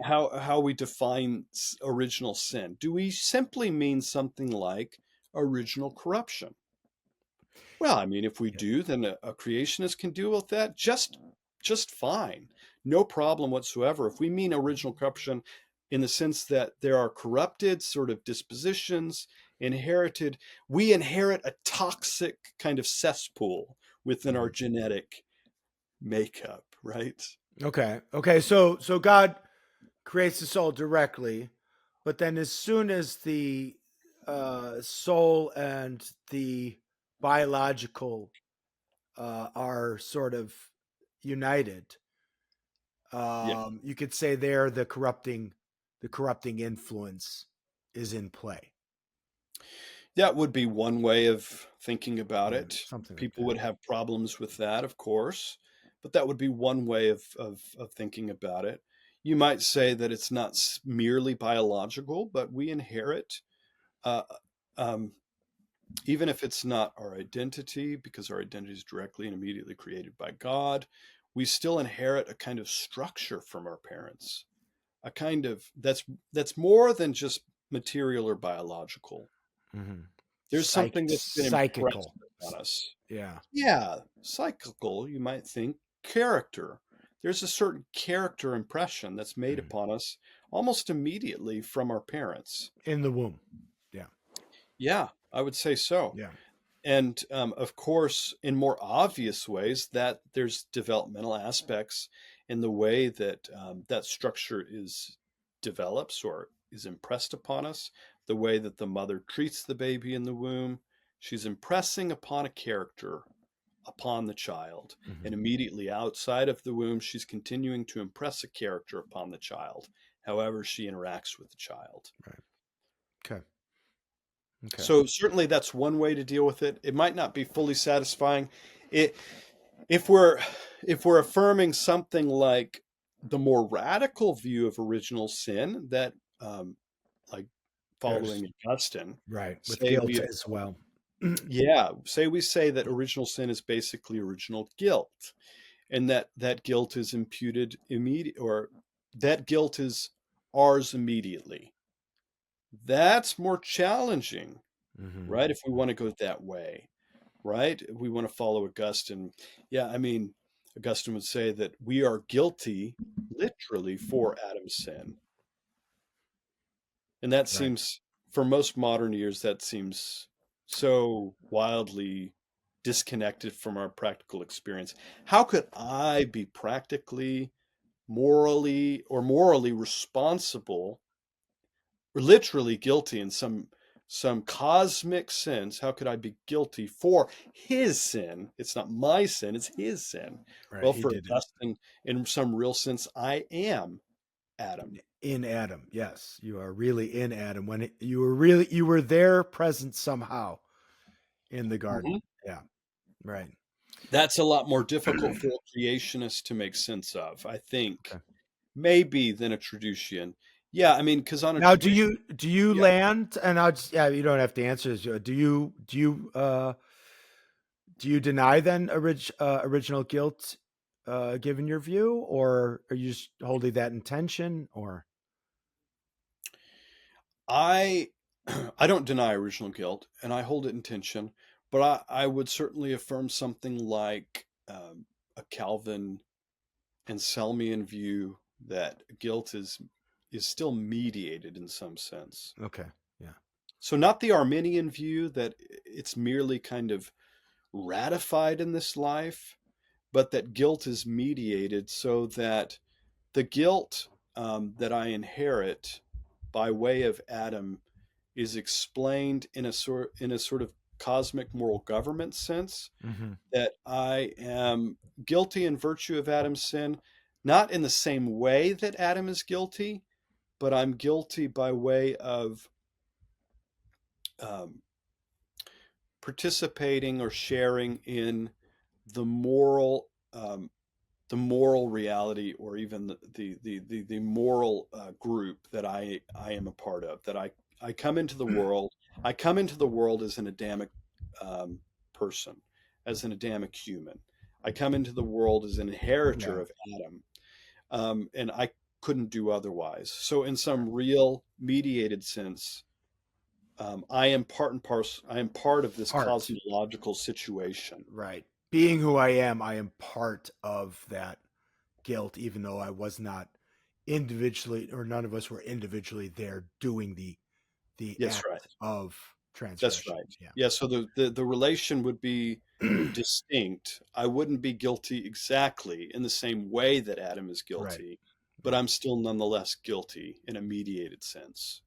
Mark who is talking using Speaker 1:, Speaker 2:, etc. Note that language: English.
Speaker 1: how we define original sin. Do we simply mean something like original corruption? Well, I mean, if we
Speaker 2: Yeah.
Speaker 1: do, then a creationist can deal with that just fine. No problem whatsoever. If we mean original corruption in the sense that there are corrupted sort of dispositions inherited, we inherit a toxic kind of cesspool within our
Speaker 2: Mhm.
Speaker 1: genetic makeup, right?
Speaker 2: Okay. So God creates the soul directly, but then as soon as the soul and the biological are sort of united,
Speaker 1: Yeah.
Speaker 2: you could say there the corrupting influence is in play.
Speaker 1: That would be one way of thinking about
Speaker 2: Yeah,
Speaker 1: it.
Speaker 2: something like
Speaker 1: People
Speaker 2: that.
Speaker 1: would have problems with that, of course, but that would be one way of thinking about it. You might say that it's not merely biological, but we inherit, uh, um, even if it's not our identity, because our identity is directly and immediately created by God, we still inherit a kind of structure from our parents, a kind of that's more than just material or biological.
Speaker 2: Mm-hmm.
Speaker 1: There's something that's been impressed
Speaker 2: Psychical.
Speaker 1: on us.
Speaker 2: Yeah.
Speaker 1: Yeah, cyclical, you might think. Character. There's a certain character impression that's made
Speaker 2: Mhm.
Speaker 1: upon us almost immediately from our parents.
Speaker 2: In the womb. Yeah.
Speaker 1: Yeah, I would say so.
Speaker 2: Yeah.
Speaker 1: And of course, in more obvious ways, that there's developmental aspects in the way that that structure is develops or is impressed upon us, the way that the mother treats the baby in the womb. She's impressing upon a character upon the child.
Speaker 2: Mm-hmm.
Speaker 1: And immediately outside of the womb, she's continuing to impress a character upon the child, however she interacts with the child.
Speaker 2: Right. Okay. Okay.
Speaker 1: So certainly that's one way to deal with it. It might not be fully satisfying. It, if we're if we're affirming something like the more radical view of original sin that like
Speaker 2: There's
Speaker 1: following Augustine,
Speaker 2: right with
Speaker 1: say
Speaker 2: guilt
Speaker 1: we
Speaker 2: as well.
Speaker 1: yeah, say we say that original sin is basically original guilt, and that guilt is imputed immediate, or that guilt is ours immediately. That's more challenging,
Speaker 2: Mm-hmm.
Speaker 1: right? If we want to go that way, right? If we want to follow Augustine. Yeah, I mean, Augustine would say that we are guilty literally for Adam's sin. And that
Speaker 2: Right.
Speaker 1: seems, for most modern ears, that seems so wildly disconnected from our practical experience. How could I be practically, morally responsible, or literally guilty in some cosmic sense? How could I be guilty for his sin? It's not my sin, it's his sin.
Speaker 2: Right.
Speaker 1: Well,
Speaker 2: He
Speaker 1: for
Speaker 2: did it
Speaker 1: Augustine, in some real sense, I am Adam.
Speaker 2: in Adam. Yes, you are really in Adam when you were there present somehow in the garden.
Speaker 1: Mhm.
Speaker 2: Yeah. Right.
Speaker 1: That's a lot more difficult for a creationist to make sense of, I think,
Speaker 2: Okay.
Speaker 1: maybe than a Traducian. Yeah, I mean, because on a
Speaker 2: Now,
Speaker 1: Traducian,
Speaker 2: do you
Speaker 1: yeah,
Speaker 2: land? And I'll just yeah, you don't have to answer this. Do you deny then original guilt, given your view, or are you just holding that intention? Or
Speaker 1: I I don't deny original guilt, and I hold it in tension, but I would certainly affirm something like a Calvin Anselmian view that guilt is still mediated in some sense.
Speaker 2: okay, yeah,
Speaker 1: So not the Arminian view that it's merely kind of ratified in this life, but that guilt is mediated so that the guilt that I inherit by way of Adam is explained in a sort of cosmic moral government sense,
Speaker 2: hmm
Speaker 1: that I am guilty in virtue of Adam's sin, not in the same way that Adam is guilty, but I'm guilty by way of um, participating or sharing in the moral the moral reality, or even the moral group that I am a part of, that I come into the world. I come into the world as an Adamic um, person, as an Adamic human. I come into the world as an inheritor
Speaker 2: yeah,
Speaker 1: of Adam, and I couldn't do otherwise. So in some real mediated sense, I am part and parcel. I am part of this
Speaker 2: Part.
Speaker 1: cosmological situation.
Speaker 2: Right. Being who I am part of that guilt, even though I was not individually, or none of us were individually there doing the
Speaker 1: That's right.
Speaker 2: act of
Speaker 1: That's
Speaker 2: transgression.
Speaker 1: right.
Speaker 2: Yeah.
Speaker 1: Yeah. So the relation would be distinct. I wouldn't be guilty exactly in the same way that Adam is guilty, but
Speaker 2: Right.
Speaker 1: I'm still nonetheless guilty in a mediated sense.